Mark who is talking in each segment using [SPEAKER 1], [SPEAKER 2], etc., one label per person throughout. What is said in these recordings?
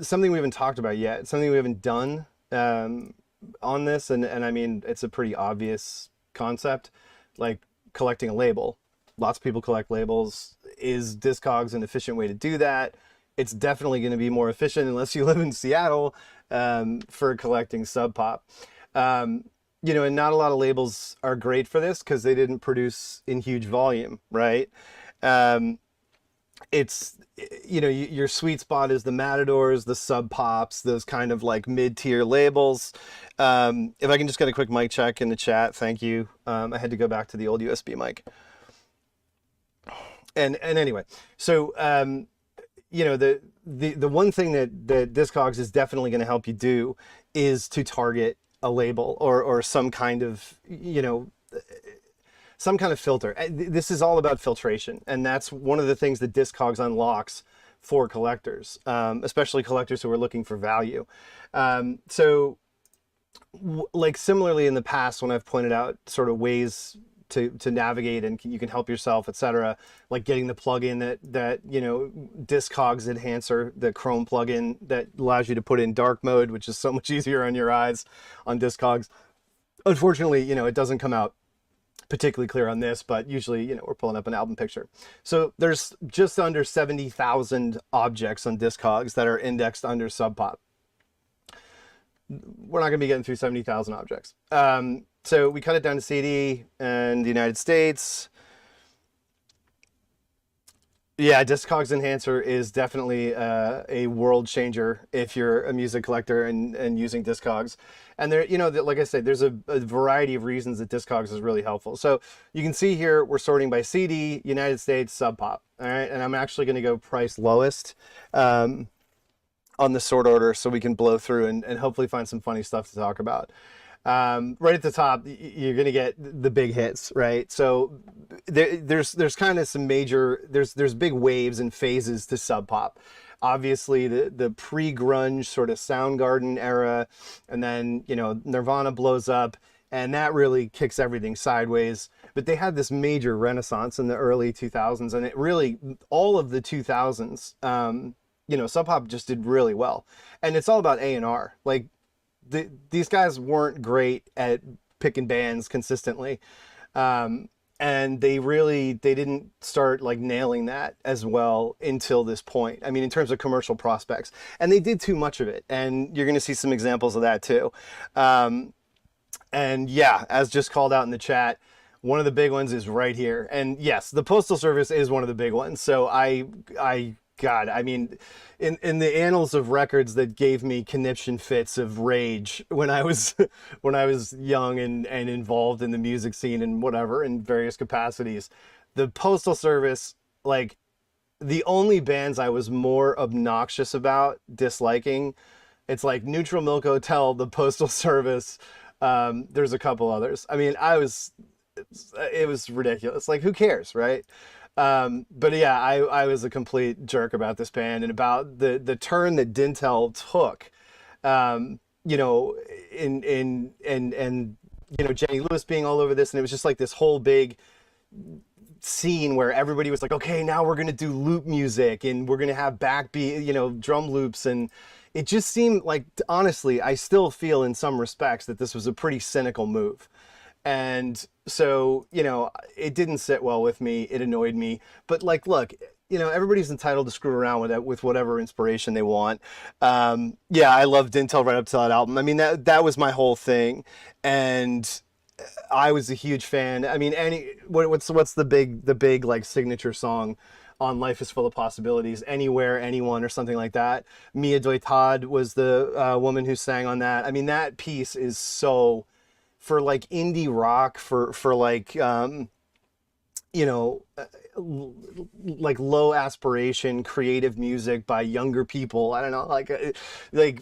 [SPEAKER 1] something we haven't talked about yet, something we haven't done on this, and I mean, it's a pretty obvious concept, like collecting a label. Lots of people collect labels. Is Discogs an efficient way to do that? It's definitely going to be more efficient unless you live in Seattle for collecting Sub Pop. You know, and not a lot of labels are great for this because they didn't produce in huge volume, right? Um, it's you know, your sweet spot is the Matadors, the Sub Pops, those kind of like mid-tier labels. If I can just get a quick mic check in the chat, thank you. I had to go back to the old USB mic. And anyway, so you know, the one thing that Discogs is definitely going to help you do is to target a label or some kind of, you know, some kind of filter. This is all about filtration, and that's one of the things that Discogs unlocks for collectors, especially collectors who are looking for value. So like similarly in the past, when I've pointed out sort of ways to navigate and you can help yourself, etc., like getting the plugin that you know, Discogs Enhancer, the Chrome plugin that allows you to put in dark mode, which is so much easier on your eyes on Discogs. Unfortunately, you know, it doesn't come out particularly clear on this, but usually, you know, we're pulling up an album picture. So there's just under 70,000 objects on Discogs that are indexed under Sub Pop. We're not going to be getting through 70,000 objects. So we cut it down to CD and the United States. Yeah, Discogs Enhancer is definitely a world changer if you're a music collector and using Discogs. And there, you know, like I said, there's a variety of reasons that Discogs is really helpful. So you can see here, we're sorting by CD, United States, Sub Pop. All right, and I'm actually going to go price lowest on the sort order so we can blow through and hopefully find some funny stuff to talk about. Right at the top, you're going to get the big hits, right? So there's kind of some major, there's big waves and phases to Sub Pop. Obviously, the pre-grunge sort of Soundgarden era, and then, you know, Nirvana blows up, and that really kicks everything sideways. But they had this major renaissance in the early 2000s, and it really, all of the 2000s, you know, Sub Pop just did really well. And it's all about A&R. Like, these guys weren't great at picking bands consistently. And they didn't start like nailing that as well until this point. I mean, in terms of commercial prospects, and they did too much of it. And you're going to see some examples of that too. And yeah, as just called out in the chat, one of the big ones is right here. And yes, the Postal Service is one of the big ones. So God, I mean, in the annals of records that gave me conniption fits of rage when I was when I was young and involved in the music scene and whatever in various capacities, the Postal Service, like the only bands I was more obnoxious about disliking, it's like Neutral Milk Hotel, the Postal Service. There's a couple others. I mean, it was ridiculous. Like, who cares, right? But yeah, I was a complete jerk about this band and about the turn that Dntel took, you know, and you know, Jenny Lewis being all over this, and it was just like this whole big scene where everybody was like, okay, now we're gonna do loop music and we're gonna have backbeat, you know, drum loops, and it just seemed like, honestly, I still feel in some respects that this was a pretty cynical move. And so, you know, it didn't sit well with me. It annoyed me. But like, look, you know, everybody's entitled to screw around with it, with whatever inspiration they want. Yeah, I loved Dntel right up to that album. I mean, that was my whole thing, and I was a huge fan. I mean, what's the big like signature song on Life is Full of Possibilities? Anywhere, Anyone, or something like that. Mia Doitad was the woman who sang on that. I mean, that piece is so, for like indie rock, for like you know, like low aspiration creative music by younger people. I don't know, like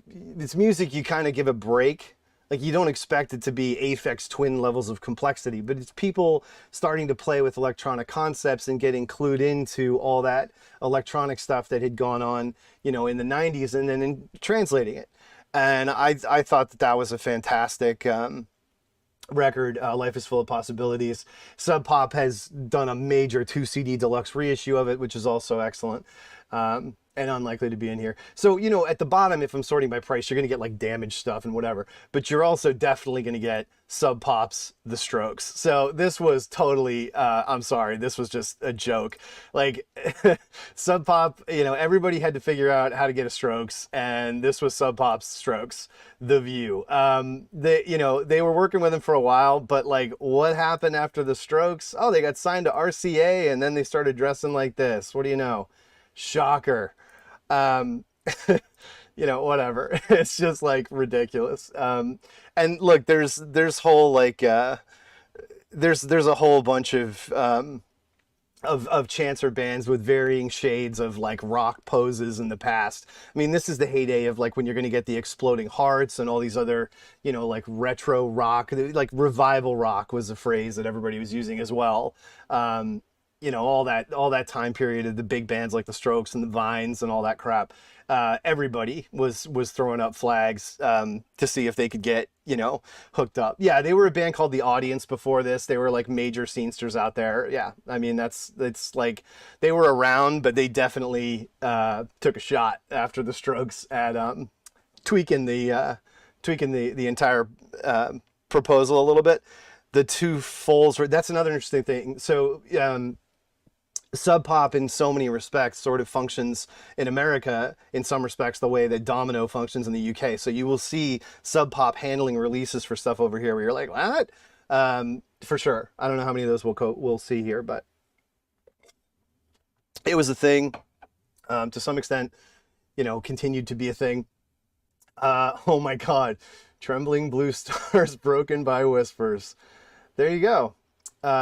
[SPEAKER 1] it's music you kind of give a break. Like, you don't expect it to be Aphex Twin levels of complexity, but it's people starting to play with electronic concepts and getting clued into all that electronic stuff that had gone on, you know, in the 90s, and then translating it. And I thought that was a fantastic record. Life is Full of Possibilities. Sub Pop has done a major 2 CD deluxe reissue of it, which is also excellent. And and unlikely to be in here. So, you know, at the bottom, if I'm sorting by price, you're going to get like damaged stuff and whatever, but you're also definitely going to get Sub Pop's The Strokes. So this was totally, I'm sorry, this was just a joke. Like Sub Pop, you know, everybody had to figure out how to get a Strokes, and this was Sub Pop's Strokes, The View. You know, they were working with him for a while, but like what happened after the Strokes? Oh, they got signed to RCA, and then they started dressing like this. What do you know? Shocker. You know, whatever. It's just like ridiculous. And look, there's whole like there's a whole bunch of chancer bands with varying shades of like rock poses in the past. I mean, this is the heyday of like when you're going to get the Exploding Hearts and all these other, you know, like retro rock, like revival rock was a phrase that everybody was using as well. You know, all that time period of the big bands like the Strokes and the Vines and all that crap. Everybody was throwing up flags to see if they could get, you know, hooked up. Yeah, they were a band called The Audience before this. They were like major scenesters out there. Yeah, I mean it's like they were around, but they definitely took a shot after the Strokes at tweaking the entire proposal a little bit. The two fulls, that's another interesting thing. So Sub Pop in so many respects sort of functions in America in some respects the way that Domino functions in the UK. So you will see Sub Pop handling releases for stuff over here where you're like, what? For sure. I don't know how many of those we'll see here, but it was a thing to some extent, you know, continued to be a thing. Oh my God. Trembling Blue Stars, Broken by Whispers. There you go.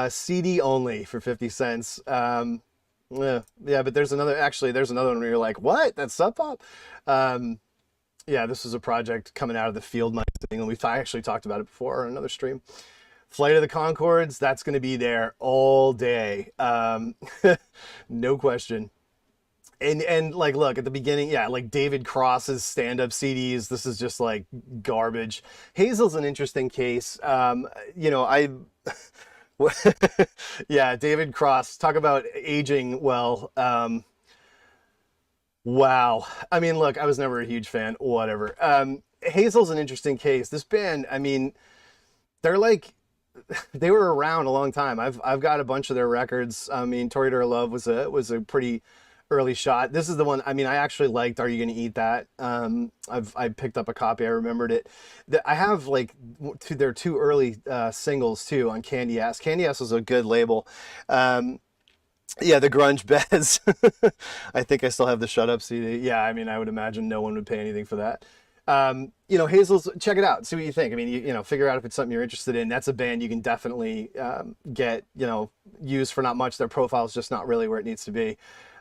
[SPEAKER 1] CD only for 50 cents. Yeah, but there's another one where you're like, what? That's Sub Pop? Yeah, this was a project coming out of the Field Mice thing, and I actually talked about it before on another stream. Flight of the Conchords, that's going to be there all day. No question. And like, look, at the beginning, yeah, like David Cross's stand-up CDs, this is just like garbage. Hazel's an interesting case. You know, yeah, David Cross, talk about aging well. Wow. I mean, look, I was never a huge fan, whatever. Hazel's an interesting case. This band, I mean, they're like, they were around a long time. I've got a bunch of their records. I mean, Tori to Her Love was a pretty early shot. This is the one, I mean, I actually liked Are You Gonna Eat That? I picked up a copy. I remembered it. I have like their two early singles too on Candy Ass. Candy Ass was a good label. Yeah, the Grunge Beds. I think I still have the Shut Up CD. Yeah, I mean, I would imagine no one would pay anything for that. You know, Hazel's, check it out, see what you think. I mean, you know, figure out if it's something you're interested in. That's a band you can definitely get, you know, used for not much. Their profile's just not really where it needs to be.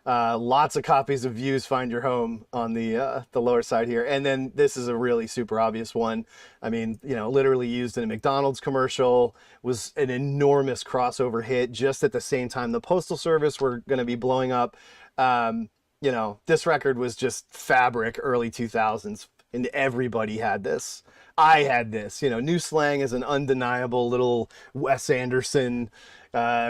[SPEAKER 1] Lots of copies of Views Find Your Home on the lower side here. And then this is a really super obvious one. I mean, you know, literally used in a McDonald's commercial, was an enormous crossover hit just at the same time the Postal Service were going to be blowing up. You know, this record was just fabric early 2000s, and everybody had this. I had this, you know. New Slang is an undeniable little Wes Anderson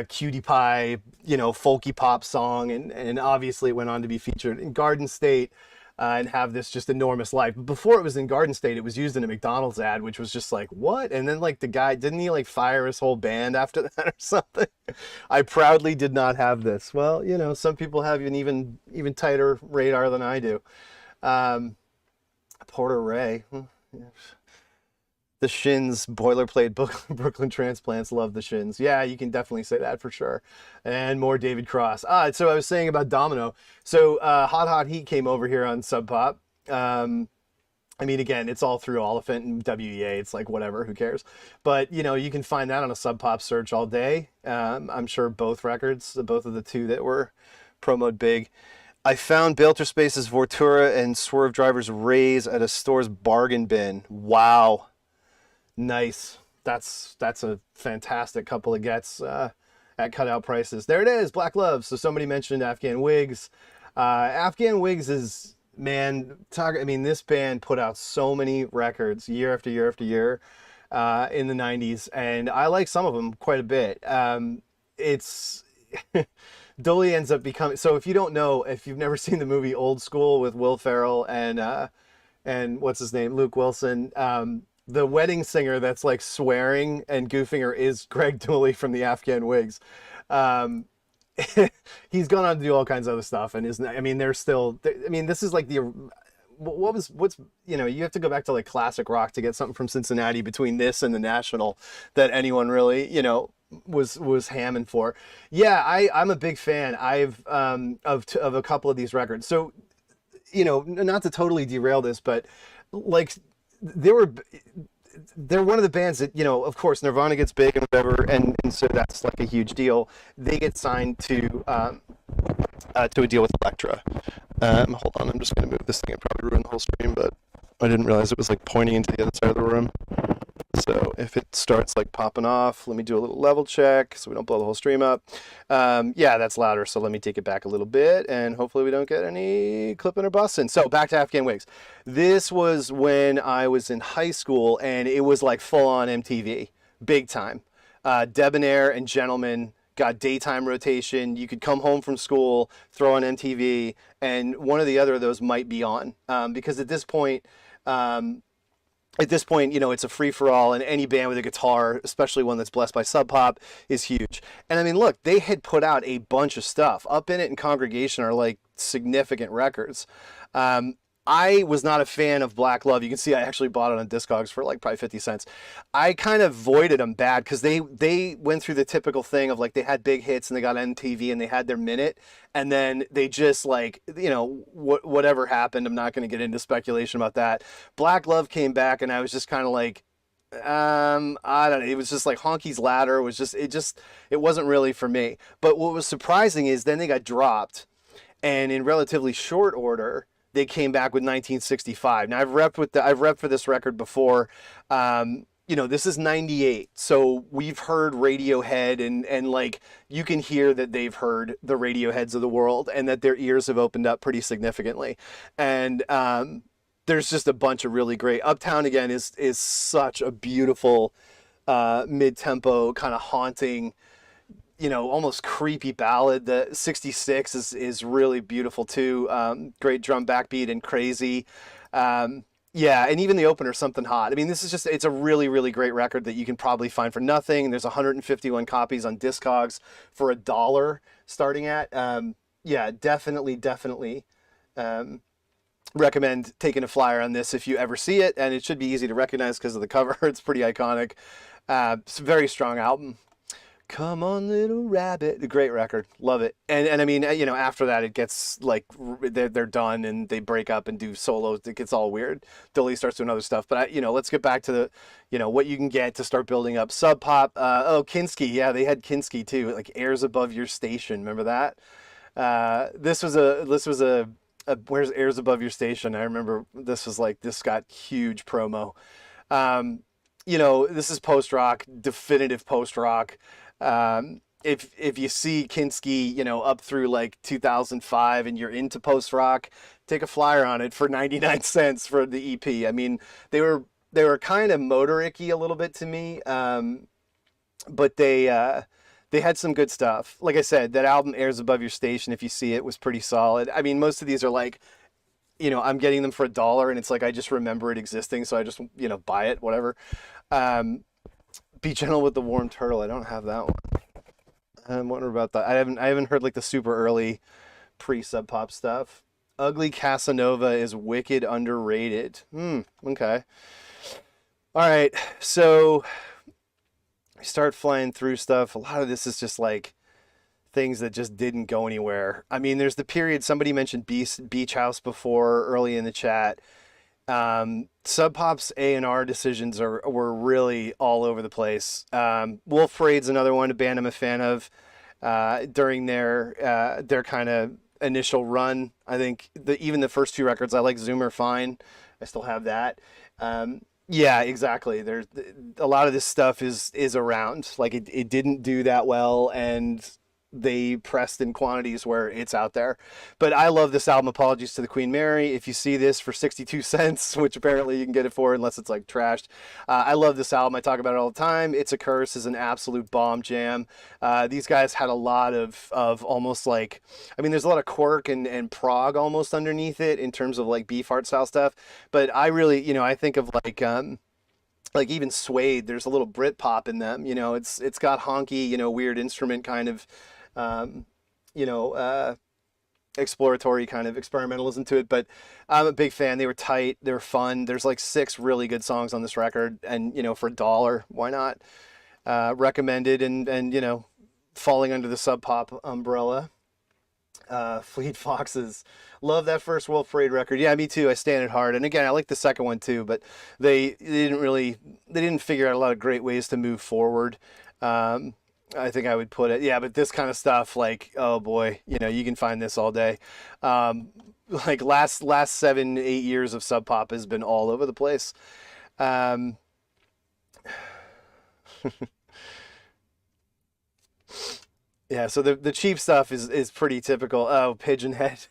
[SPEAKER 1] cutie pie, you know, folky pop song, and obviously it went on to be featured in Garden State and have this just enormous life. But before it was in Garden State, it was used in a McDonald's ad, which was just like, what? And then like the guy, didn't he like fire his whole band after that or something? I proudly did not have this. Well, you know, some people have an even tighter radar than I do. Porter Ray. The Shins, boilerplate Brooklyn Transplants, love the Shins. Yeah, you can definitely say that for sure. And more David Cross. So I was saying about Domino. So Hot Hot Heat came over here on Sub Pop. I mean, again, it's all through Oliphant and WEA. It's like, whatever, who cares? But, you know, you can find that on a Sub Pop search all day. I'm sure both records, both of the two that were promoted big. I found Belter Space's Vortura and Swerve Driver's Rays at a store's bargain bin. Wow. Nice. That's a fantastic couple of gets at cutout prices. There it is, Black Love. So somebody mentioned Afghan Whigs. Afghan Whigs is, man, I mean, this band put out so many records year after year after year in the 90s, and I like some of them quite a bit. It's Dolly ends up becoming, so if you don't know, if you've never seen the movie Old School with Will Ferrell and what's his name, Luke Wilson, the wedding singer that's like swearing and goofing her is Greg Dooley from the Afghan Whigs. Um, he's gone on to do all kinds of other stuff and isn't, I mean, they're still, I mean, this is like the, what's, you know, you have to go back to like classic rock to get something from Cincinnati between this and the National that anyone really, you know, was hamming for. Yeah, I'm a big fan. I've of a couple of these records. So, you know, not to totally derail this, but like they're one of the bands that, you know, of course Nirvana gets big and whatever, and so that's like a huge deal. They get signed to a deal with Elektra. Hold on, I'm just gonna move this thing and probably ruin the whole stream, but I didn't realize it was like pointing into the other side of the room. So if it starts like popping off, let me do a little level check so we don't blow the whole stream up. Yeah, that's louder. So let me take it back a little bit and hopefully we don't get any clipping or busting. So back to Afghan Whigs. This was when I was in high school and it was like full on MTV, big time. Debonair and Gentleman got daytime rotation. You could come home from school, throw on MTV, and one or the other of those might be on. Because at this point, you know, it's a free-for-all, and any band with a guitar, especially one that's blessed by Sub Pop, is huge. And I mean, look, they had put out a bunch of stuff. Up in It and Congregation are like significant records. I was not a fan of Black Love. You can see I actually bought it on Discogs for like probably 50 cents. I kind of voided them bad because they went through the typical thing of like they had big hits and they got MTV and they had their minute, and then they just like, you know, whatever happened. I'm not going to get into speculation about that. Black Love came back and I was just kind of like, I don't know. It was just like Honky's Ladder was just, it wasn't really for me. But what was surprising is then they got dropped, and in relatively short order, they came back with 1965. Now I've repped for this record before. You know, this is 98. So we've heard Radiohead and like you can hear that they've heard the Radioheads of the world and that their ears have opened up pretty significantly. And there's just a bunch of really great. Uptown Again is such a beautiful mid-tempo kind of haunting, you know, almost creepy ballad. The 66 is really beautiful too. Great drum backbeat and crazy. Yeah, and even the opener, Something Hot. I mean, this is just, it's a really, really great record that you can probably find for nothing. There's 151 copies on Discogs for $1 starting at. Yeah, definitely recommend taking a flyer on this if you ever see it. And it should be easy to recognize because of the cover. It's pretty iconic. It's a very strong album. Come on, Little Rabbit. A great record. Love it. And I mean, you know, after that, it gets like they're done and they break up and do solos. It gets all weird. Dolly starts doing other stuff. But, you know, let's get back to the, you know, what you can get to start building up. Sub Pop. Kinski. Yeah, they had Kinski too. Like Airs Above Your Station. Remember that? This was a Where's Airs Above Your Station? I remember this was like, this got huge promo. You know, this is post-rock, definitive post-rock. If you see Kinski, you know, up through like 2005 and you're into post-rock, take a flyer on it for 99 cents for the EP. I mean, they were kind of motor-icky a little bit to me, but they had some good stuff. Like I said, that album Airs Above Your Station, if you see it, was pretty solid. I mean, most of these are like, you know, I'm getting them for $1 and it's like I just remember it existing, so I just, you know, buy it, whatever. Be Gentle with the Warm Turtle. I don't have that one. I'm wondering about that. I haven't heard like the super early pre-Sub Pop stuff. Ugly Casanova is wicked underrated. Okay. All right. So we start flying through stuff. A lot of this is just like things that just didn't go anywhere. I mean, there's the period, somebody mentioned Beach House before early in the chat. Sub Pop's A&R decisions were really all over the place. Wolf Parade's another one, a band I'm a fan of during their kind of initial run. I think even the first two records, I like Zoomer fine. I still have that. Yeah, exactly. A lot of this stuff is around. Like it didn't do that well, and they pressed in quantities where it's out there. But I love this album, Apologies to the Queen Mary. If you see this for 62 cents, which apparently you can get it for unless it's like trashed, I love this album. I talk about it all the time. It's a Curse is an absolute bomb jam. These guys had a lot of almost like, I mean, there's a lot of quirk and prog almost underneath it in terms of like Beefheart style stuff. But I really, I think of like even Suede, there's a little Brit pop in them. It's got honky, weird instrument kind of, you know, exploratory kind of experimentalism to it. But I'm a big fan. They were tight. They were fun. There's like 6 really good songs on this record, and for $1, why not? Recommended, and falling under the Sub Pop umbrella. Fleet Foxes, love that first Wolf Parade record. Yeah, me too. I stand it hard. And again, I like the second one too, but they didn't figure out a lot of great ways to move forward. I think I would put it. Yeah, but this kind of stuff, like, oh boy, you can find this all day. Like last 7-8 years of Sub Pop has been all over the place. Yeah, so the cheap stuff is pretty typical. Oh, Pigeonhead.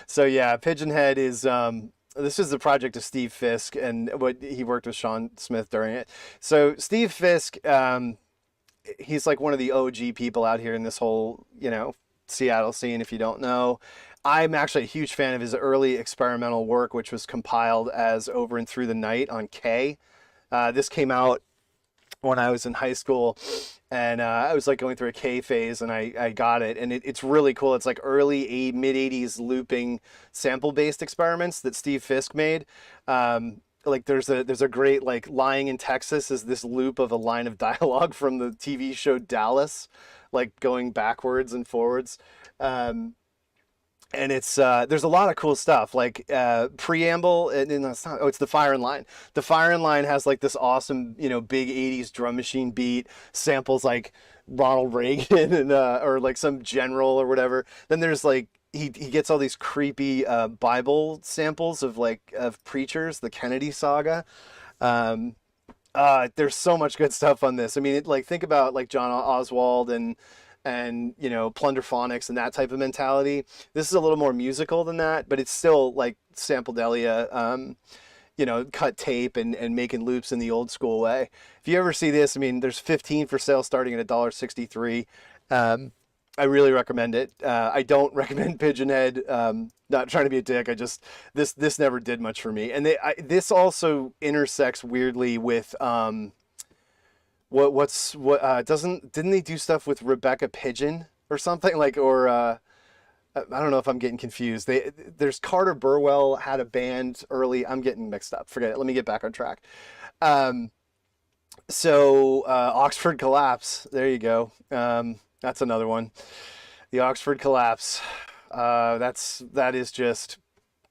[SPEAKER 1] So yeah, Pigeonhead is this is the project of Steve Fisk, and what he worked with Sean Smith during it. So Steve Fisk, he's like one of the OG people out here in this whole, Seattle scene, if you don't know. I'm actually a huge fan of his early experimental work, which was compiled as Over and Through the Night on K. This came out when I was in high school, and I was like going through a K phase, and I got it, and it's really cool. It's like early mid-80s looping sample-based experiments that Steve Fisk made. Like there's a great, like, Lying in Texas is this loop of a line of dialogue from the TV show Dallas, like going backwards and forwards. And it's there's a lot of cool stuff, like Preamble, and it's not, it's The Fire in Line. The Fire in Line has like this awesome, big 80s drum machine beat, samples like Ronald Reagan and or like some general or whatever. Then there's like he gets all these creepy Bible samples of preachers, the Kennedy saga. There's so much good stuff on this. I mean, think about like John Oswald and Plunderphonics and that type of mentality. This is a little more musical than that, but it's still like Sampledelia, cut tape and making loops in the old school way. If you ever see this, I mean, there's 15 for sale starting at $1.63. I really recommend it. I don't recommend Pigeonhead. Not trying to be a dick. This never did much for me. And this also intersects weirdly with didn't they do stuff with Rebecca Pigeon or something, I don't know if I'm getting confused. There's Carter Burwell had a band early. I'm getting mixed up. Forget it. Let me get back on track. Oxford Collapse. There you go. That's another one. The Oxford Collapse. That is just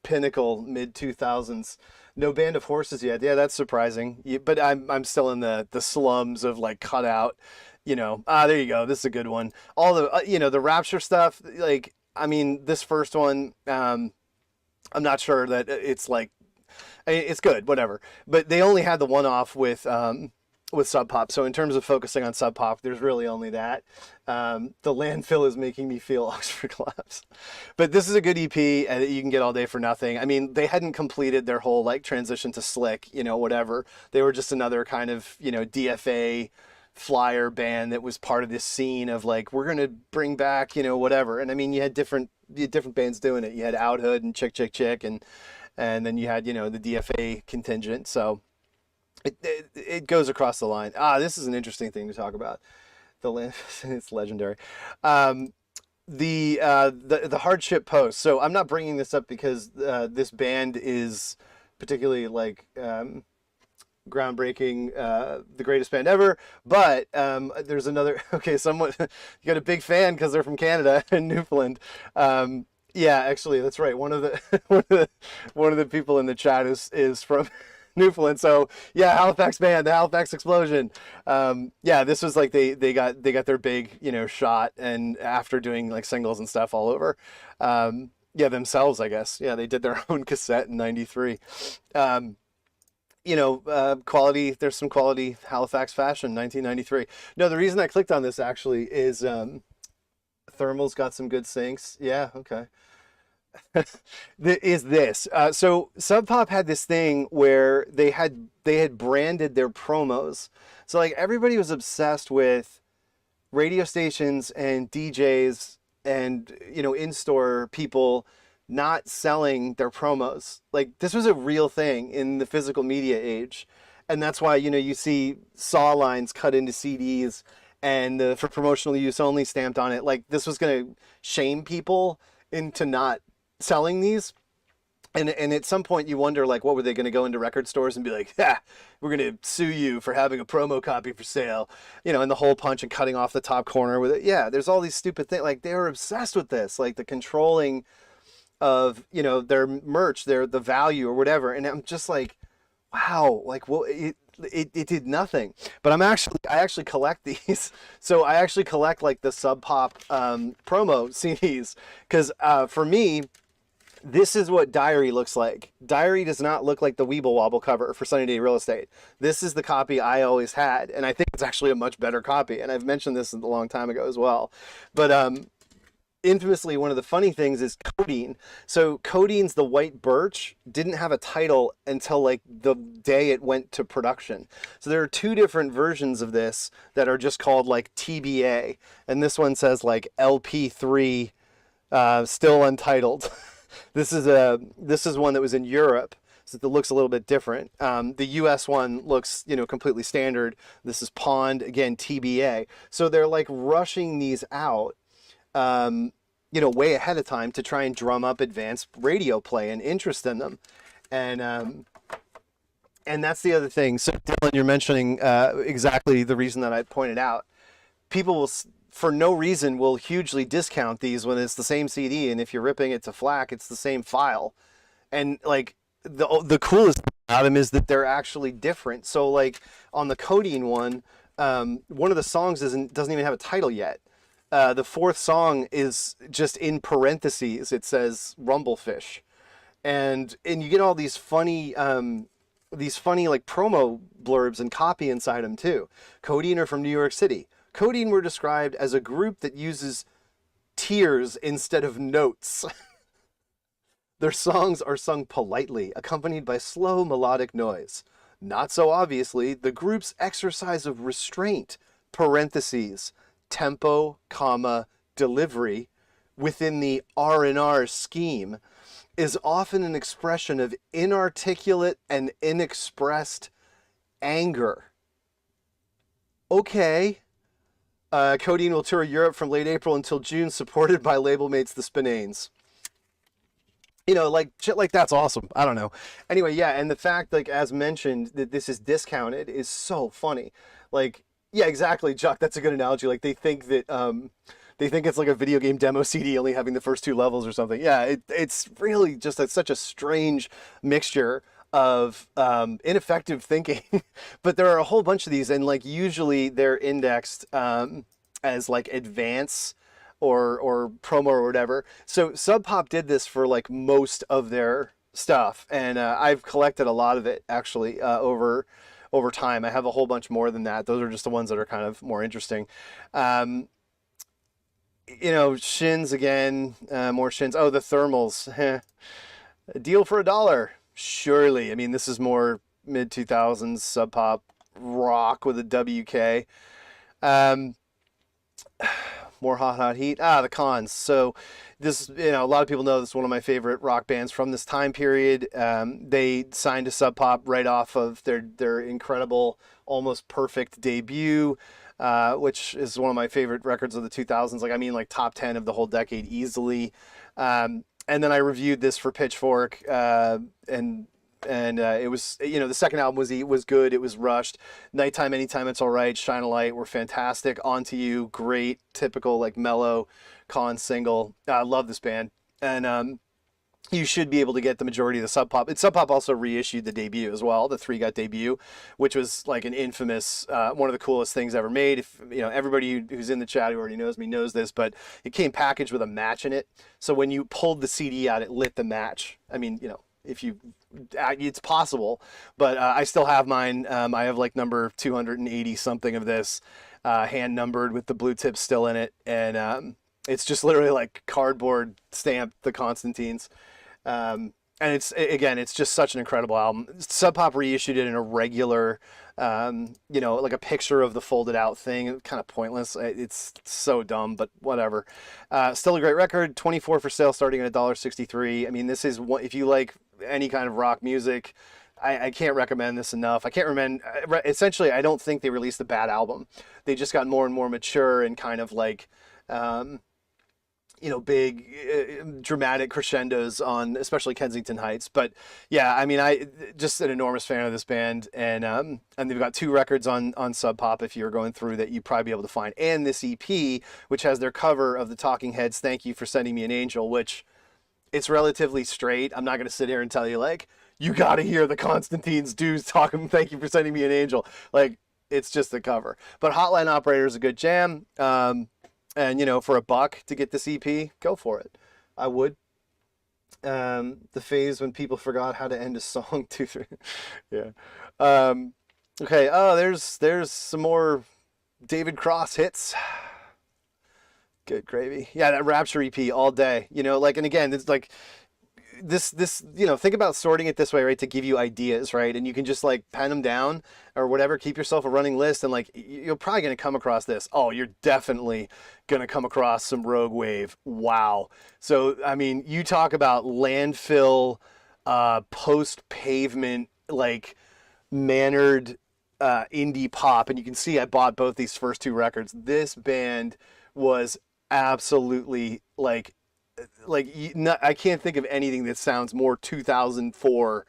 [SPEAKER 1] pinnacle mid 2000s. No Band of Horses yet. Yeah, that's surprising. But I'm still in the slums of like cutout. There you go. This is a good one. All the the Rapture stuff. Like, I mean, this first one. I'm not sure that it's like. It's good, whatever. But they only had the one-off with Sub Pop. So in terms of focusing on Sub Pop, there's really only that. The Landfill is making me feel Oxford Collapse. But this is a good EP that you can get all day for nothing. I mean, they hadn't completed their whole like transition to Slick, whatever. They were just another kind of, DFA flyer band that was part of this scene of like, we're going to bring back, whatever. And I mean, you had different bands doing it. You had Outhood and Chick Chick Chick, and then you had, the DFA contingent. So it goes across the line. This is an interesting thing to talk about. It's legendary. The Hardship Post. So I'm not bringing this up because this band is particularly like groundbreaking, the greatest band ever. But there's another. Okay, someone you got a big fan because they're from Canada and Newfoundland. Yeah, actually, that's right. One of the people in the chat is from Newfoundland. So yeah, Halifax band, the Halifax Explosion. Yeah, this was like they got their big shot, and after doing like singles and stuff all over. Yeah, themselves, I guess. Yeah, they did their own cassette in '93. Quality. There's some quality Halifax fashion, 1993. No, the reason I clicked on this actually is Thermal's got some good syncs. Yeah, okay. Is this so Sub Pop had this thing where they had branded their promos. So like everybody was obsessed with radio stations and DJs and in-store people not selling their promos. Like this was a real thing in the physical media age. And that's why you see saw lines cut into CDs and for promotional use only stamped on it. Like this was going to shame people into not selling these. And at some point you wonder, like, what were they going to go into record stores and be like, yeah, we're going to sue you for having a promo copy for sale, and the hole punch and cutting off the top corner with it. Yeah, there's all these stupid things. Like they were obsessed with this, like the controlling of, their merch, the value or whatever. And I'm just like, wow, like, well, it did nothing. But I actually collect these. So I actually collect like the Sub Pop promo CDs because for me, this is what Diary looks like. Diary does not look like the Weeble Wobble cover for Sunny Day Real Estate. This is the copy I always had, and I think it's actually a much better copy. And I've mentioned this a long time ago as well. But infamously, one of the funny things is Codeine. So Codeine's The White Birch didn't have a title until like the day it went to production. So there are two different versions of this that are just called like TBA, and this one says like LP3, still untitled. This is one that was in Europe, so it looks a little bit different. The U.S. one looks, completely standard. This is Pond, again, TBA. So they're like rushing these out, way ahead of time to try and drum up advanced radio play and interest in them. And that's the other thing. So Dylan, you're mentioning exactly the reason that I pointed out. People will, for no reason, will hugely discount these when it's the same CD, and if you're ripping it to FLAC, it's the same file. And like the coolest thing about them is that they're actually different. So like on the Codeine one of the songs doesn't even have a title yet. The fourth song is just in parentheses. It says Rumblefish, and you get all these funny like promo blurbs and copy inside them too. Codeine are from New York City. Codeine were described as a group that uses tears instead of notes. Their songs are sung politely, accompanied by slow melodic noise. Not so obviously, the group's exercise of restraint, parentheses, tempo, comma, delivery, within the R&R scheme, is often an expression of inarticulate and inexpressed anger. Okay. Codeine will tour Europe from late April until June, supported by label mates the Spinanes. Like shit like that's awesome. I don't know. Anyway, yeah, and the fact, like as mentioned, that this is discounted is so funny. Like, yeah, exactly, Chuck. That's a good analogy. Like they think it's like a video game demo CD only having the first two levels or something. Yeah, it's really just such a strange mixture of ineffective thinking. But there are a whole bunch of these, and like usually they're indexed as like advance or promo or whatever. So Sub Pop did this for like most of their stuff, and I've collected a lot of it actually over time. I have a whole bunch more than that. Those are just the ones that are kind of more interesting. Shins again, more Shins. Oh, the Thermals. A deal for $1. Surely. I mean, this is more mid-2000s Sub Pop rock with a WK. More Hot Heat. The Cons. So this, a lot of people know this is one of my favorite rock bands from this time period. They signed to Sub Pop right off of their incredible, almost perfect debut, which is one of my favorite records of the 2000s. Like top 10 of the whole decade easily. And then I reviewed this for Pitchfork, and it was, the second album was good. It was rushed. Nighttime, Anytime It's Alright, Shine a Light were fantastic. On to You, great, typical like mellow Con single. I love this band, and you should be able to get the majority of the Sub Pop. Sub Pop also reissued the debut as well, the Three Gut debut, which was like an infamous, one of the coolest things ever made. If everybody who's in the chat who already knows me knows this, but it came packaged with a match in it. So when you pulled the CD out, it lit the match. I mean, it's possible, but I still have mine. I have like number 280 something of this, hand numbered with the blue tips still in it, and It's just literally like cardboard stamped the Constantines. And it's just such an incredible album. Sub Pop reissued it in a regular, like a picture of the folded out thing. Kind of pointless. It's so dumb, but whatever. Still a great record. 24 for sale, starting at $1.63. I mean, this is what, if you like any kind of rock music, I can't recommend this enough. I can't recommend. Essentially, I don't think they released a bad album. They just got more and more mature and kind of like. Big dramatic crescendos on especially Kensington Heights. But yeah, I mean, I just an enormous fan of this band, and they've got 2 records on Sub Pop if you're going through that you'd probably be able to find, and this EP, which has their cover of the Talking Heads' "Thank You for Sending Me an Angel," which it's relatively straight. I'm not going to sit here and tell you like you got to hear the Constantines dudes talking "Thank You for Sending Me an Angel." Like, it's just the cover. But Hotline Operator is a good jam. And, for $1 to get this EP, go for it. I would. The phase when people forgot how to end a song, 2, 3. Yeah. Okay. Oh, there's some more David Cross hits. Good gravy. Yeah, that Rapture EP all day. And again, it's like this, think about sorting it this way, right? To give you ideas, right? And you can just like pen them down or whatever, keep yourself a running list, and like, you're probably going to come across this. Oh, you're definitely going to come across some Rogue Wave. Wow. So, I mean, you talk about landfill, post-pavement, like mannered, indie pop. And you can see I bought both these first 2 records. This band was absolutely I can't think of anything that sounds more 2004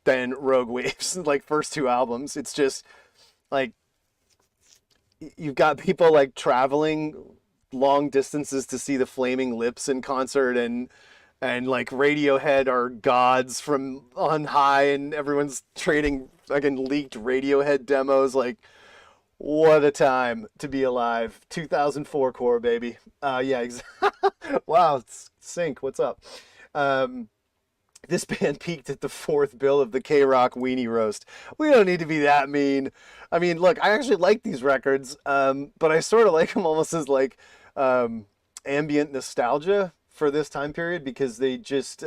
[SPEAKER 1] than Rogue Wave's like first 2 albums. It's just like you've got people like traveling long distances to see the Flaming Lips in concert, and like Radiohead are gods from on high, and everyone's trading fucking leaked Radiohead demos. Like, what a time to be alive. 2004 core, baby. Yeah, wow, it's Sync, what's up? This band peaked at the 4th bill of the K-Rock Weenie Roast. We don't need to be that mean. I mean, look, I actually like these records, but I sort of like them almost as like ambient nostalgia for this time period, because they just,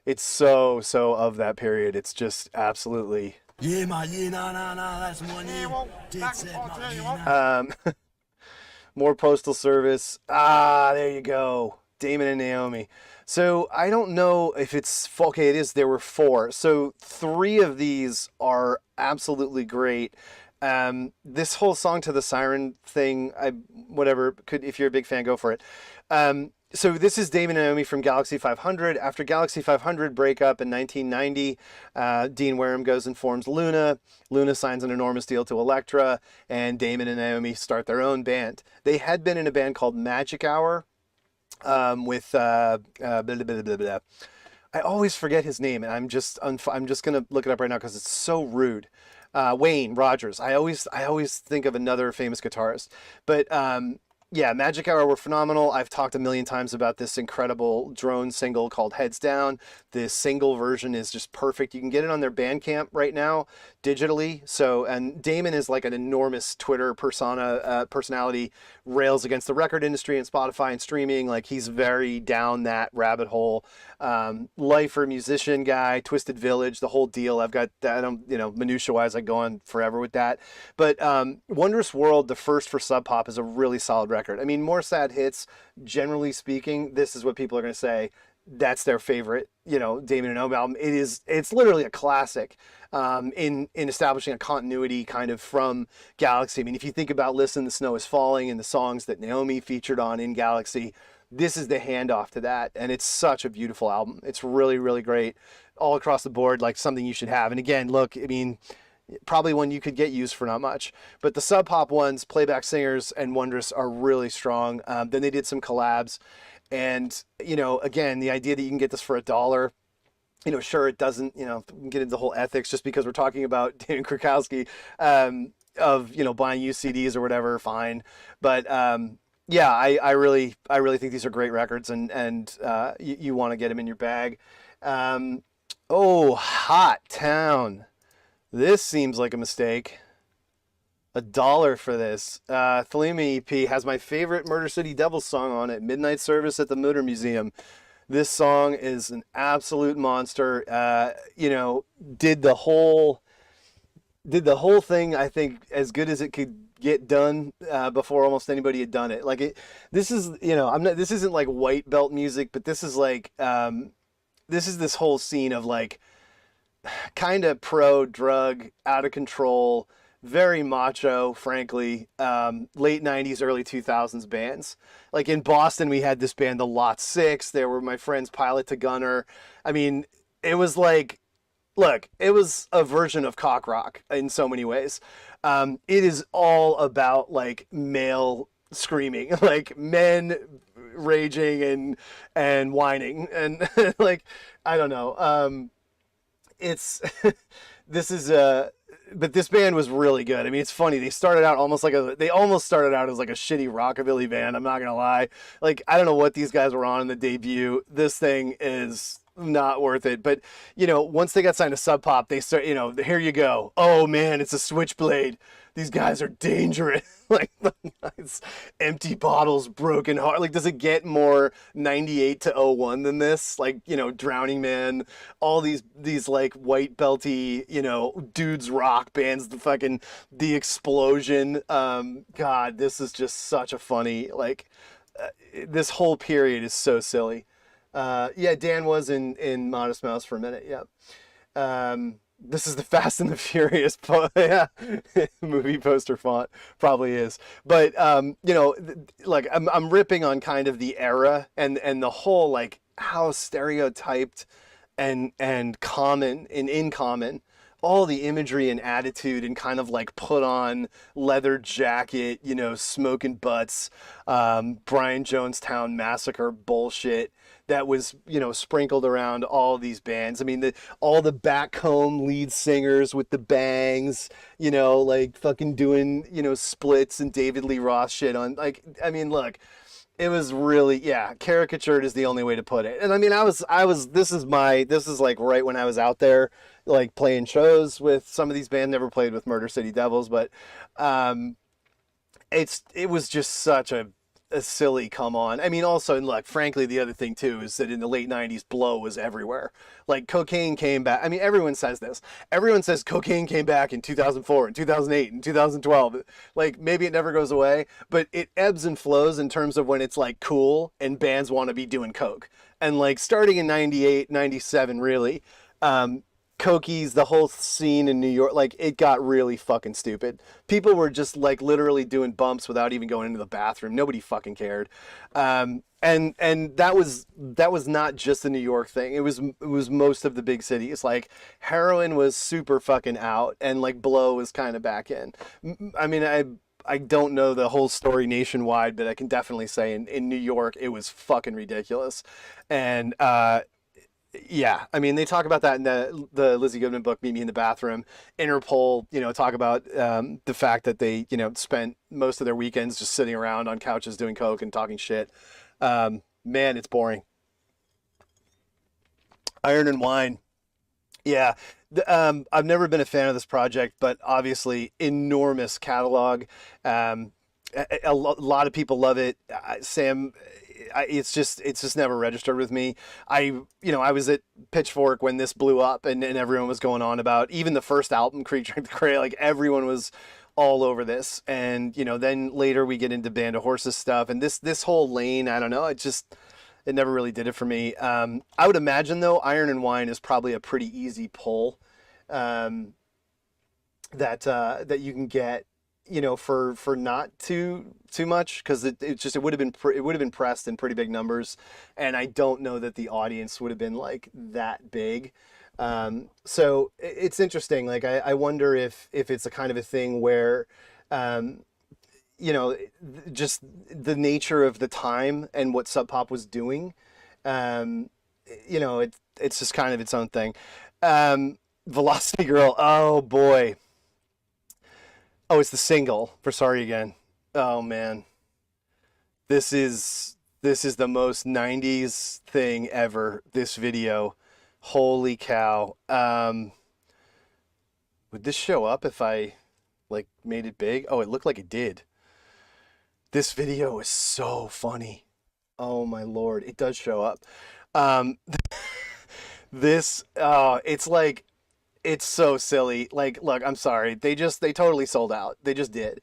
[SPEAKER 1] it's so of that period. It's just absolutely...
[SPEAKER 2] Yeah, my yeah, nah, that's one year. Dead set, my yeah, nah.
[SPEAKER 1] More Postal Service. There you go. Damon and Naomi. So I don't know if it's okay. It is. There were 4. So 3 of these are absolutely great. This whole Song to the Siren thing, if you're a big fan, go for it. So this is Damon and Naomi from Galaxy 500. After Galaxy 500 breakup in 1990, Dean Wareham goes and forms Luna. Luna signs an enormous deal to Elektra, and Damon and Naomi start their own band. They had been in a band called Magic Hour with blah, blah, blah, blah, blah. I always forget his name, and I'm just gonna look it up right now because it's so rude. Wayne Rogers. I always think of another famous guitarist, but yeah, Magic Hour were phenomenal. I've talked a million times about this incredible drone single called Heads Down. The single version is just perfect. You can get it on their Bandcamp right now, digitally. So, and Damon is like an enormous Twitter personality, rails against the record industry and Spotify and streaming. Like, he's very down that rabbit hole. Lifer, musician guy, Twisted Village, the whole deal. I've got that, minutia-wise, I go on forever with that. But Wondrous World, the first for Sub Pop, is a really solid record. I mean, more sad hits, generally speaking, this is what people are going to say. That's their favorite, Damon and Naomi album. It's literally a classic in establishing a continuity kind of from Galaxy. I mean, if you think about Listen, the Snow is Falling and the songs that Naomi featured on in Galaxy, this is the handoff to that. And it's such a beautiful album. It's really, really great all across the board, like something you should have. And again, look, I mean, probably one you could get used for not much, but the Sub Pop ones, Playback Singers and Wondrous, are really strong. Then they did some collabs, and again, the idea that you can get this for $1, sure, it doesn't, we can get into the whole ethics just because we're talking about David Krakowski, of buying used CDs or whatever, fine, but yeah, I really think these are great records, and you want to get them in your bag. Oh, Hot Town. This seems like a mistake. $1 for this. Thelema EP has my favorite Murder City Devils song on it, Midnight Service at the Motor Museum. This song is an absolute monster. You know, did the whole thing, I think, as good as it could get done before almost anybody had done it. Like this is, you know, this isn't like white belt music, but this is like this is this whole scene of like kind of pro drug, out of control, very macho, frankly, late 90s, early 2000s bands. Like in Boston, we had this band, the Lot Six. There were my friends Pilot to Gunner. I mean, it was like, look, it was a version of cock rock in so many ways. It is all about like male screaming, like men raging and whining, and like, I don't know. It's this is but this band was really good. I mean, it's funny. They almost started out as like a shitty rockabilly band. I'm not gonna lie. Like, I don't know what these guys were on in the debut. This thing is not worth it. But, you know, once they got signed to Sub Pop, they start, you know, here you go. Oh man, it's a Switchblade. These guys are dangerous. Like, it's empty bottles, broken heart. Like, does it get more 98 to 01 than this? Like, you know, Drowning Man, all these like white belty, you know, dudes rock bands, the Explosion. God, this is just such a funny, like, this whole period is so silly. Yeah, Dan was in Modest Mouse for a minute. Yeah. This is the Fast and the Furious yeah, movie poster font, probably is. But you know, like I'm ripping on kind of the era and the whole like how stereotyped and common and in common all the imagery and attitude and kind of like put on leather jacket, you know, smoking butts, Brian Jonestown Massacre bullshit that was, you know, sprinkled around all these bands. I mean, all the back home lead singers with the bangs, you know, like fucking doing, you know, splits and David Lee Roth shit on, like, I mean, look, it was really, yeah, caricatured is the only way to put it. And I mean, this is like right when I was out there, like playing shows with some of these bands. Never played with Murder City Devils, but it was just such a silly come on. I mean, also, and look, frankly, the other thing too is that in the late 90s, blow was everywhere. Like, cocaine came back. I mean, everyone says this. Everyone says cocaine came back in 2004 and 2008 and 2012. Like, maybe it never goes away, but it ebbs and flows in terms of when it's like cool and bands want to be doing coke. And like starting in 98, 97, really, Cokies, the whole scene in New York, like, it got really fucking stupid. People were just like literally doing bumps without even going into the bathroom. Nobody fucking cared. And that was not just a New York thing. It was most of the big cities. Like, heroin was super fucking out, and like blow was kind of back in. I mean, I don't know the whole story nationwide, but I can definitely say in New York it was fucking ridiculous. And yeah, I mean, they talk about that in the Lizzie Goodman book, Meet Me in the Bathroom. Interpol, you know, talk about the fact that they, you know, spent most of their weekends just sitting around on couches doing coke and talking shit. Man, it's boring. Iron and Wine. Yeah. I've never been a fan of this project, but obviously enormous catalog. A lot of people love it. Sam, it's just never registered with me. I was at Pitchfork when this blew up and everyone was going on about even the first album, Creature of the Cray. Like, everyone was all over this. And, you know, then later we get into Band of Horses stuff and this whole lane, I don't know, it never really did it for me. I would imagine though, Iron and Wine is probably a pretty easy pull, that you can get, you know, for not too much, because it would have been pressed in pretty big numbers, and I don't know that the audience would have been like that big. So it's interesting. Like, I wonder if it's a kind of a thing where, you know, just the nature of the time and what Sub Pop was doing, you know, it's just kind of its own thing. Velocity Girl. Oh boy. Oh, it's the single for Sorry Again. Oh man. This is the most 90s thing ever, this video. Holy cow. Would this show up if I like made it big. Oh, it looked like it did. This video is so funny. Oh my Lord, it does show up. Um, it's like, it's so silly. Like, look, I'm sorry. They totally sold out. They just did.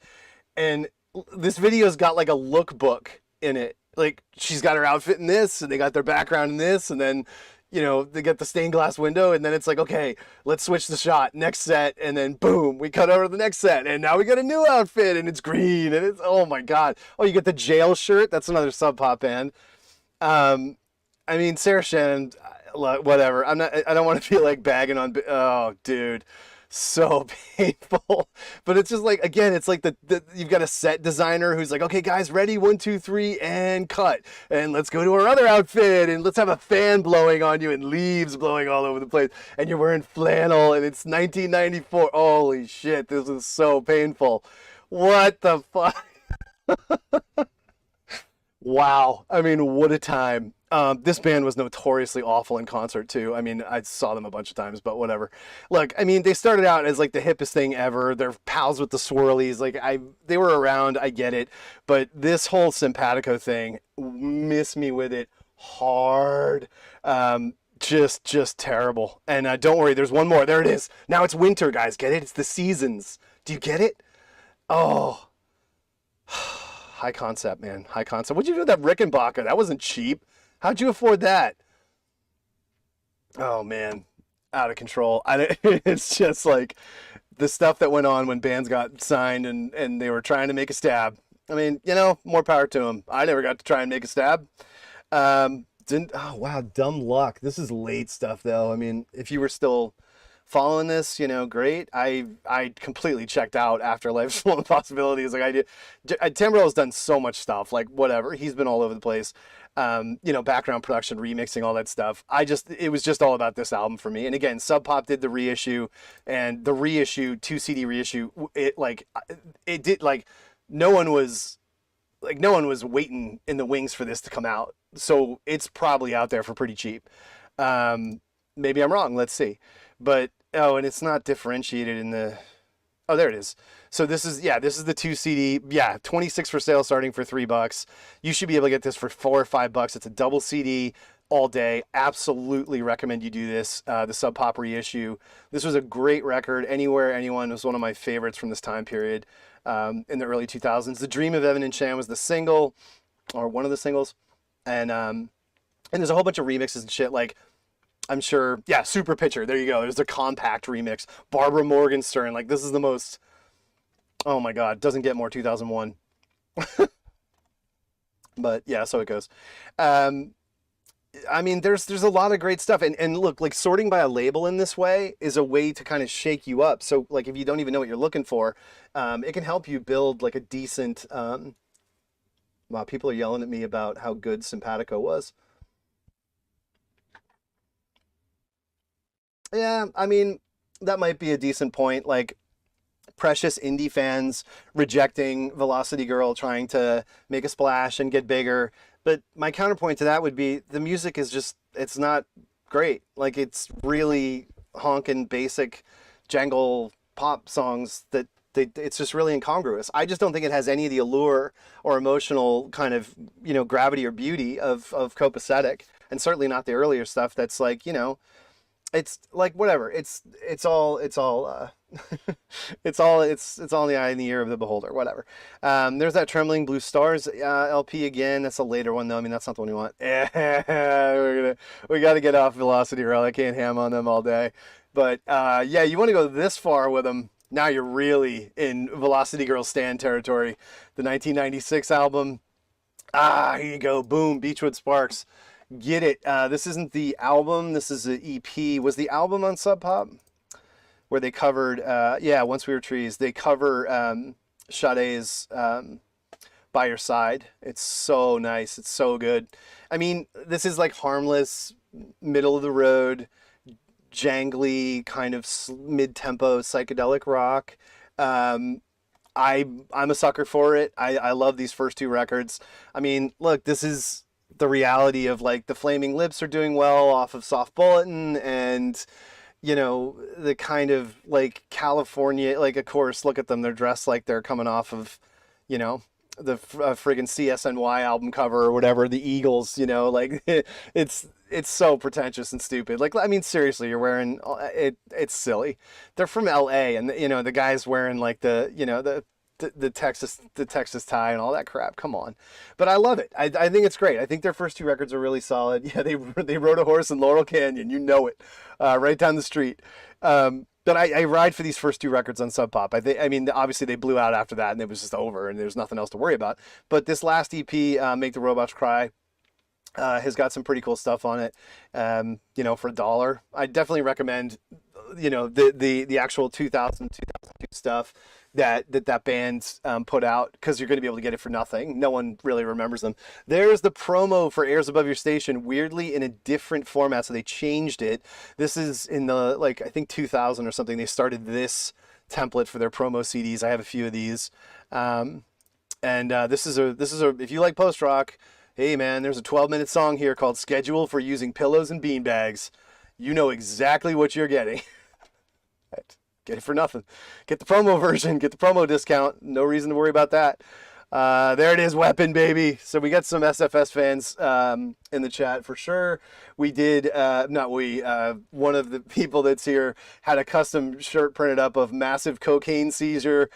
[SPEAKER 1] And this video's got like a lookbook in it. Like, she's got her outfit in this, and they got their background in this, and then, you know, they get the stained glass window, and then it's like, okay, let's switch the shot, next set, and then boom, we cut over to the next set, and now we got a new outfit, and it's green, and it's, oh my God. Oh, you get the jail shirt. That's another Sub Pop band. I mean, Sarah Shannon, whatever. I don't want to feel like bagging on. Oh, dude, so painful. But it's just like, again, it's like you've got a set designer who's like, okay, guys, ready, 1, 2, 3, and cut, and let's go to our other outfit, and let's have a fan blowing on you and leaves blowing all over the place, and you're wearing flannel, and it's 1994. Holy shit, this is so painful. What the fuck? Wow. I mean, what a time. This band was notoriously awful in concert too. I mean, I saw them a bunch of times, but whatever. Look, I mean, they started out as like the hippest thing ever. They're pals with the Swirlies. Like, they were around, I get it. But this whole Simpatico thing, miss me with it hard. Just terrible. And don't worry, there's one more. There it is. Now it's winter, guys. Get it? It's the seasons. Do you get it? Oh. High concept, man. High concept. What'd you do with that Rickenbacker? That wasn't cheap. How'd you afford that? Oh, man. Out of control. It's just like the stuff that went on when bands got signed and they were trying to make a stab. I mean, you know, more power to them. I never got to try and make a stab. Oh, wow. Dumb luck. This is late stuff, though. I mean, if you were still following this, you know, great. I completely checked out after Life's Full of Possibilities. Like, I did. Timberell's done so much stuff. Like, whatever. He's been all over the place. You know, background production, remixing, all that stuff. It was just all about this album for me. And again, Sub Pop did the reissue, and the reissue, 2 CD reissue. It did, like, no one was waiting in the wings for this to come out. So it's probably out there for pretty cheap. Maybe I'm wrong. Let's see. But, oh, and it's not differentiated in the, oh, there it is. So this is the 2 CD. Yeah, 26 for sale, starting for $3. You should be able to get this for $4 or $5. It's a double CD all day. Absolutely recommend you do this. The Sub Pop reissue. This was a great record. Anywhere, Anyone was one of my favorites from this time period in the early 2000s. The Dream of Evan and Shan was the single, or one of the singles. And there's a whole bunch of remixes and shit, like, I'm sure, yeah, Super Pitcher, there you go. There's the compact remix. Barbara Morgenstern, like, this is the most, oh my God, doesn't get more 2001. But yeah, so it goes. I mean, there's a lot of great stuff. And look, like, sorting by a label in this way is a way to kind of shake you up. So, like, if you don't even know what you're looking for, it can help you build, like, a decent, wow, people are yelling at me about how good Simpatico was. Yeah, I mean, that might be a decent point. Like, precious indie fans rejecting Velocity Girl, trying to make a splash and get bigger. But my counterpoint to that would be the music is just, it's not great. Like, it's really honkin' basic jangle pop songs that it's just really incongruous. I just don't think it has any of the allure or emotional kind of, you know, gravity or beauty of Copacetic, and certainly not the earlier stuff that's like, you know, it's like, whatever. It's all it's all in the eye and the ear of the beholder, whatever. There's that Trembling Blue Stars LP again. That's a later one though. I mean, that's not the one you want. We got to get off Velocity Girl. I can't ham on them all day. But yeah, you want to go this far with them. Now you're really in Velocity Girl stan territory. The 1996 album. Here you go. Boom. Beachwood Sparks. Get it. This isn't the album. This is an EP. Was the album on Sub Pop? Where they covered, yeah, Once We Were Trees. They cover Sade's By Your Side. It's so nice. It's so good. I mean, this is like harmless, middle of the road, jangly, kind of mid-tempo psychedelic rock. I'm a sucker for it. I love these first 2 records. I mean, look, this is the reality of, like, the Flaming Lips are doing well off of Soft Bulletin, and you know, the kind of like California, like of course, look at them, they're dressed like they're coming off of, you know, the friggin' CSNY album cover or whatever, the Eagles, you know, like it's so pretentious and stupid. Like, I mean, seriously, you're wearing it's silly. They're from LA, and you know, the guy's wearing like the, you know, the Texas tie and all that crap. Come on. But I love it. I think it's great. I think their first two records are really solid. Yeah, they rode a horse in Laurel Canyon, you know it, right down the street. But I ride for these first two records on Sub Pop. I mean, obviously they blew out after that and it was just over and there's nothing else to worry about. But this last EP, Make the Robots Cry, has got some pretty cool stuff on it. You know, for $1, I definitely recommend, you know, the actual 2002 stuff that band put out, because you're going to be able to get it for nothing. No one really remembers them. There's the promo for Airs Above Your Station, weirdly in a different format, so they changed it. This is in the, like, I think 2000 or something, they started this template for their promo CDs. I have a few of these. This is a if you like post rock, hey man, there's a 12-minute song here called Schedule for Using Pillows and Beanbags. You know exactly what you're getting. Right. Get it for nothing. Get the promo version. Get the promo discount. No reason to worry about that. There it is, Weapon, baby. So we got some SFS fans in the chat for sure. We did, one of the people that's here had a custom shirt printed up of Massive Cocaine Seizure.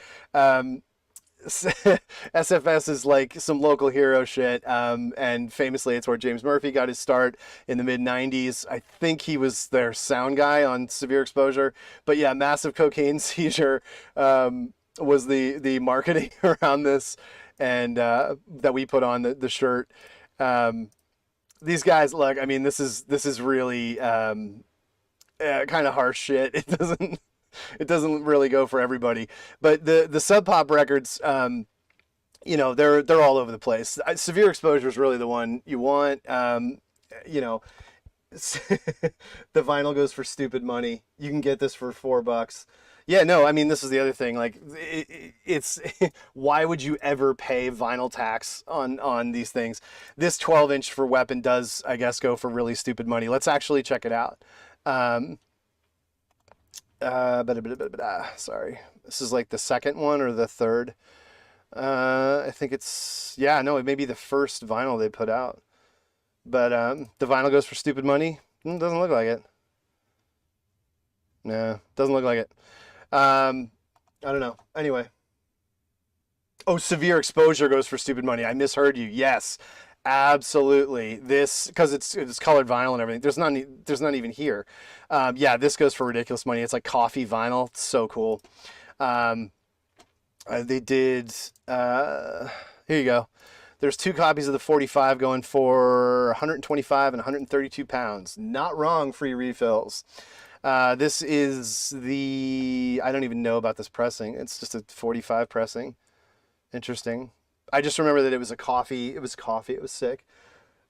[SPEAKER 1] SFS is like some local hero shit, and famously it's where James Murphy got his start in the mid-90s. I think he was their sound guy on Severe Exposure, but yeah, Massive Cocaine Seizure was the marketing around this, and that we put on the shirt. These guys, look, I mean, this is really kind of harsh shit. It doesn't really go for everybody, but the Sub Pop records, you know, they're all over the place. Severe Exposure is really the one you want. You know, the vinyl goes for stupid money. You can get this for $4. Yeah, no, I mean, this is the other thing. Like, it's why would you ever pay vinyl tax on these things? This 12-inch for Weapon does, I guess, go for really stupid money. Let's actually check it out. Sorry, this is like the second one or the third. I think it's, yeah, no, it may be the first vinyl they put out, but the vinyl goes for stupid money. Doesn't look like it. No, doesn't look like it. I don't know. Anyway. Oh, Severe Exposure goes for stupid money. I misheard you. Yes, absolutely. This, because it's colored vinyl and everything. There's none even here. Yeah, this goes for ridiculous money. It's like coffee vinyl. It's so cool. They did. Here you go. There's 2 copies of the 45 going for 125 and 132 pounds. Not wrong. Free refills. This is the, I don't even know about this pressing. It's just a 45 pressing. Interesting. I just remember that it was a coffee. It was coffee. It was sick.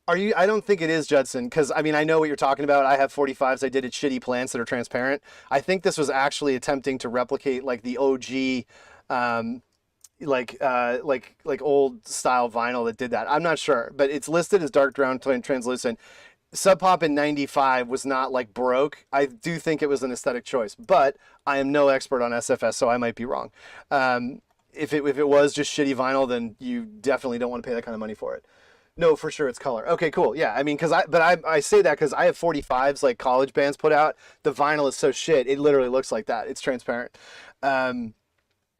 [SPEAKER 1] I don't think it is, Judson, because I mean, I know what you're talking about. I have 45s. I did at Shitty Plants that are transparent. I think this was actually attempting to replicate like the OG, like old style vinyl that did that. I'm not sure, but it's listed as dark brown translucent. Sub Pop in 95 was not like broke. I do think it was an aesthetic choice, but I am no expert on SFS, so I might be wrong. If it was just shitty vinyl, then you definitely don't want to pay that kind of money for it. No, for sure it's color. Okay, cool. Yeah, I mean, I say that because I have 45s like college bands put out. The vinyl is so shit, it literally looks like that. It's transparent.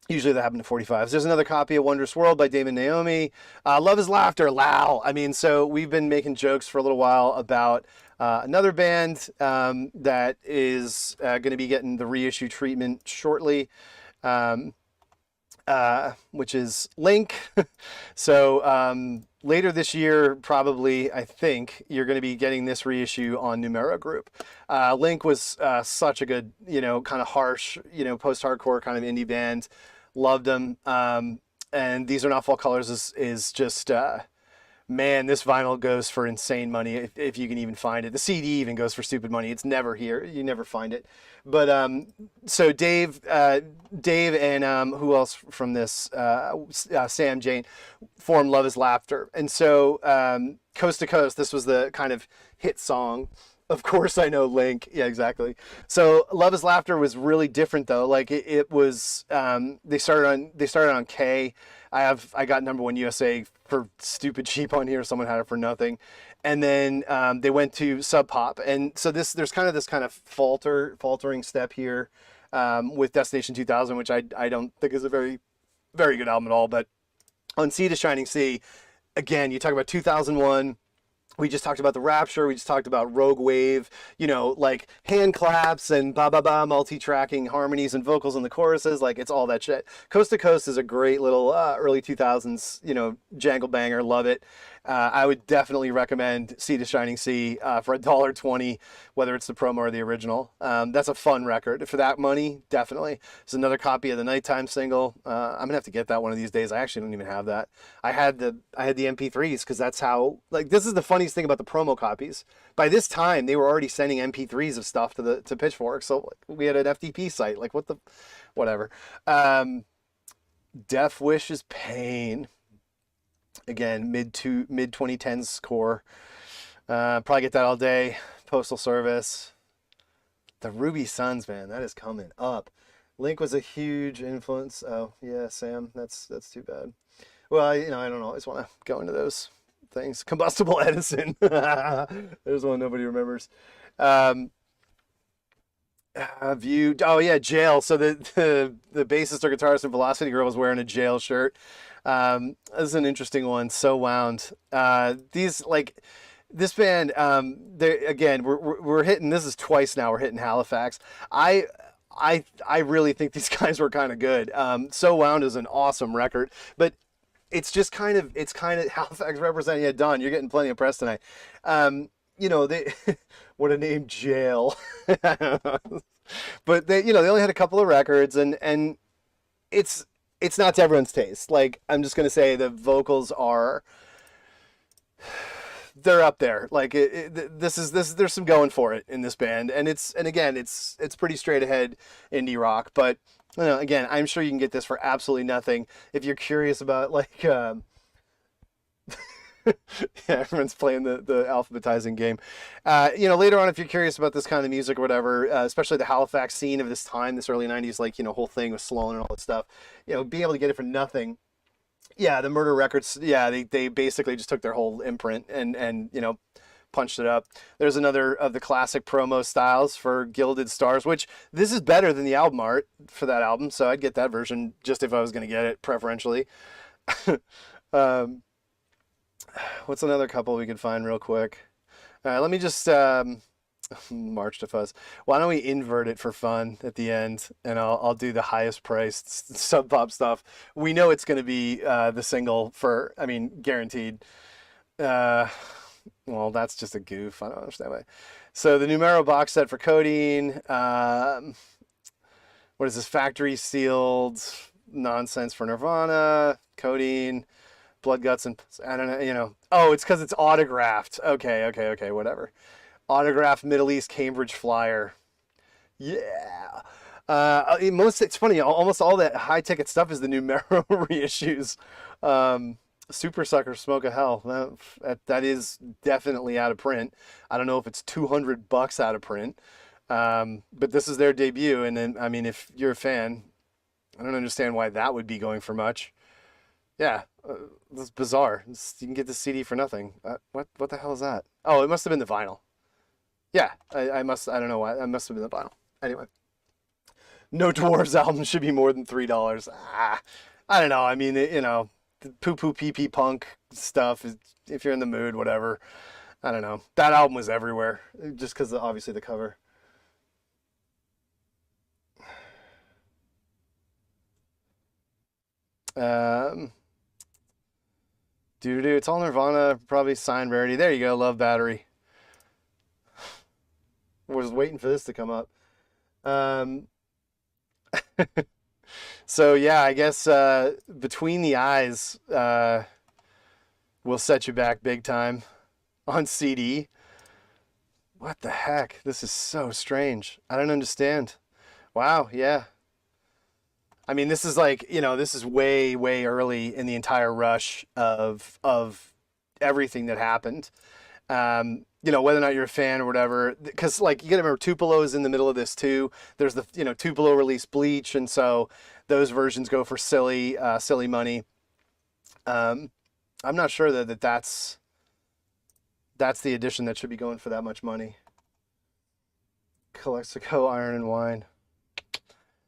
[SPEAKER 1] Usually that happened to 45s. There's another copy of Wondrous World by Damon, Naomi. Love is Laughter, Lao. I mean, so we've been making jokes for a little while about another band that is going to be getting the reissue treatment shortly. Which is Lync. So later this year, probably, I think, you're going to be getting this reissue on Numero Group. Lync was such a good, you know, kind of harsh, you know, post-hardcore kind of indie band. Loved them. And These Are Not Fall Colors is just, man, this vinyl goes for insane money if you can even find it. The CD even goes for stupid money. It's never here. You never find it. But so Dave and who else from this? Sam Jane formed Love is Laughter. And so Coast to Coast, this was the kind of hit song Of course I know Lync. Yeah, exactly. So Love is Laughter was really different though. Like it was they started on K. I got number one USA for stupid cheap on here. Someone had it for nothing. And then they went to Sub Pop. And so there's kind of this kind of faltering step here with Destination 2000, which I don't think is a very, very good album at all. But on Sea to Shining Sea, again, you talk about 2001. We just talked about the Rapture. We just talked about Rogue Wave, like hand claps and ba ba ba, multi-tracking harmonies and vocals in the choruses. Like it's all that shit. Coast to Coast is a great little early 2000s, jangle banger. Love it. I would definitely recommend Sea to Shining Sea for $1.20, whether it's the promo or the original. That's a fun record. For that money, definitely. It's another copy of the Nighttime single. I'm gonna have to get that one of these days. I actually don't even have that. I had the MP3s because that's how. Like this is the funniest thing about the promo copies. By this time, they were already sending MP3s of stuff to Pitchfork. So we had an FTP site. Like whatever. Death Wish's Pain. Again, mid 2010s core. Probably get that all day. Postal Service. The Ruby Suns, man, that is coming up. Lync was a huge influence. Oh yeah, Sam, that's too bad. Well, I don't always want to go into those things. Combustible Edison. There's one nobody remembers. View. Oh yeah, Jail. So the bassist or guitarist in Velocity Girl was wearing a Jail shirt. This is an interesting one. So Wound. This band. They again. We're hitting. This is twice now. We're hitting Halifax. I really think these guys were kind of good. So Wound is an awesome record, but it's just kind of Halifax representing. Yeah, Don, you're getting plenty of press tonight. They what a name, Jail. But they only had a couple of records, and it's not to everyone's taste. Like I'm just gonna say the vocals they're up there. Like there's some going for it in this band, and it's pretty straight ahead indie rock. But again, I'm sure you can get this for absolutely nothing if you're curious about like. Yeah, everyone's playing the alphabetizing game. Later on, if you're curious about this kind of music or whatever, especially the Halifax scene of this time, this early 90s, like, whole thing with Sloan and all that stuff, being able to get it for nothing. Yeah, the Murder Records, yeah, they basically just took their whole imprint and punched it up. There's another of the classic promo styles for Gilded Stars, which this is better than the album art for that album, so I'd get that version just if I was going to get it, preferentially. What's another couple we could find real quick? Let me just March to Fuzz. Why don't we invert it for fun at the end, and I'll do the highest priced Sub Pop stuff. We know it's going to be the single guaranteed. Well, that's just a goof. I don't understand why. So the Numero box set for Codeine. What is this? Factory sealed nonsense for Nirvana. Codeine. Blood, Guts, and I don't know, oh, it's because it's autographed. Okay, whatever. Autographed Middle East Cambridge Flyer. Yeah. It's funny, almost all that high ticket stuff is the Numero reissues. Super Sucker, Smoke of Hell. That is definitely out of print. I don't know if it's $200 out of print. But this is their debut, and then if you're a fan, I don't understand why that would be going for much. Yeah, that's bizarre. You can get the CD for nothing. What the hell is that? Oh, it must have been the vinyl. Yeah, I don't know why. It must have been the vinyl. Anyway. No Dwarves album should be more than $3. I don't know. The poo-poo pee-pee punk stuff, if you're in the mood, whatever. I don't know. That album was everywhere, just because obviously the cover. It's all Nirvana, probably signed Rarity. There you go, Love Battery. Was waiting for this to come up. So yeah, I guess Between the Eyes will set you back big time on CD. What the heck? This is so strange. I don't understand. Wow, yeah. This is this is way, way early in the entire rush of everything that happened. You know, whether or not you're a fan or whatever, because like you got to remember Tupelo is in the middle of this too. There's the, you know, Tupelo released Bleach, and so those versions go for silly money. I'm not sure that's the edition that should be going for that much money. Calexico Iron and Wine.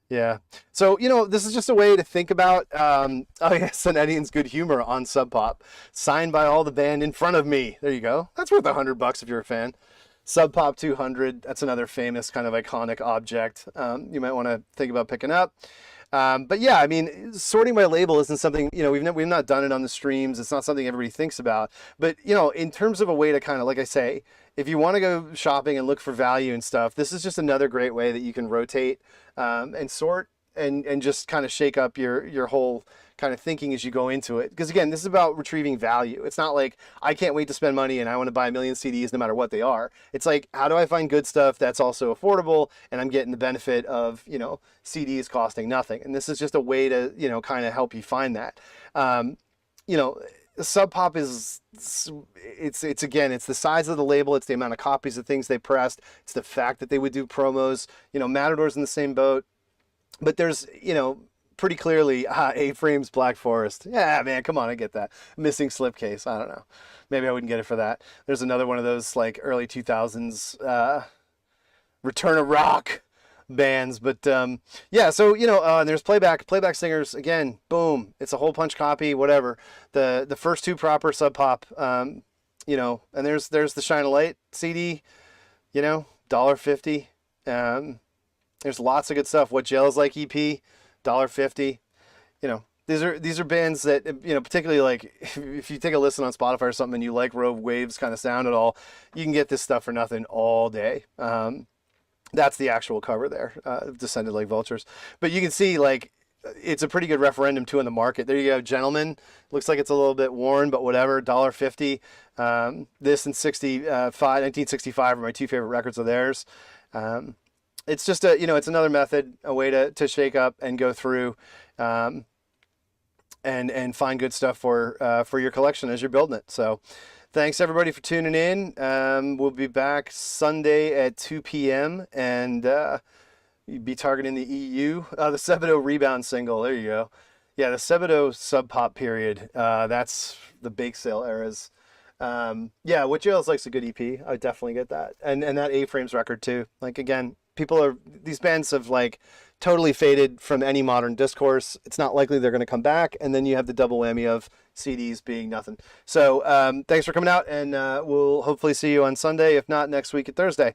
[SPEAKER 1] Yeah. So, you know, this is just a way to think about, oh yeah, Sonetian's Good Humor on Sub Pop. Signed by all the band in front of me. There you go. That's worth $100 if you're a fan. Sub Pop 200. That's another famous kind of iconic object you might want to think about picking up. But yeah, I mean, sorting by label isn't something, you know, we've not done it on the streams. It's not something everybody thinks about. But, you know, in terms of a way to kind of, like I say, if you want to go shopping and look for value and stuff, this is just another great way that you can rotate and sort and just kind of shake up your whole kind of thinking as you go into it. Because again, this is about retrieving value. It's not like I can't wait to spend money and I want to buy a million CDs no matter what they are. It's like, how do I find good stuff that's also affordable and I'm getting the benefit of, you know, CDs costing nothing. And this is just a way to, you know, kind of help you find that. You know, Sub Pop is, it's again, it's the size of the label, it's the amount of copies of things they pressed, it's the fact that they would do promos. You know, Matador's in the same boat, but there's, you know, pretty clearly A-Frames Black Forest. Yeah, man, come on, I get that. Missing slipcase, I don't know. Maybe I wouldn't get it for that. There's another one of those like early 2000s Return of Rock bands, but yeah, so you know, and there's playback singers again. Boom, it's a hole punch copy, whatever. The first two proper Sub Pop, you know, and there's the Shine a Light CD, you know, $1.50. There's lots of good stuff. What Jail Is Like EP, $1.50. You know, these are bands that, you know, particularly like if you take a listen on Spotify or something and you like Rogue Waves kind of sound at all, you can get this stuff for nothing all day. That's the actual cover there, Descended Like Vultures. But you can see, like, it's a pretty good referendum, too, in the market. There you go, Gentlemen. Looks like it's a little bit worn, but whatever, $1.50. This and 1965 are my two favorite records of theirs. It's just you know, it's another method, a way to shake up and go through and find good stuff for your collection as you're building it. So thanks everybody for tuning in. We'll be back Sunday at 2 p.m. and you'd be targeting the EU. The Sebadoh Rebound single. There you go. Yeah, the Sebadoh Sub Pop period. That's the bake sale eras. Yeah, What Jails Like's a good EP. I would definitely get that. And that A-Frames record too. Like, again, these bands have like totally faded from any modern discourse. It's not likely they're going to come back. And then you have the double whammy of CDs being nothing. So thanks for coming out, and we'll hopefully see you on Sunday, if not next week at Thursday.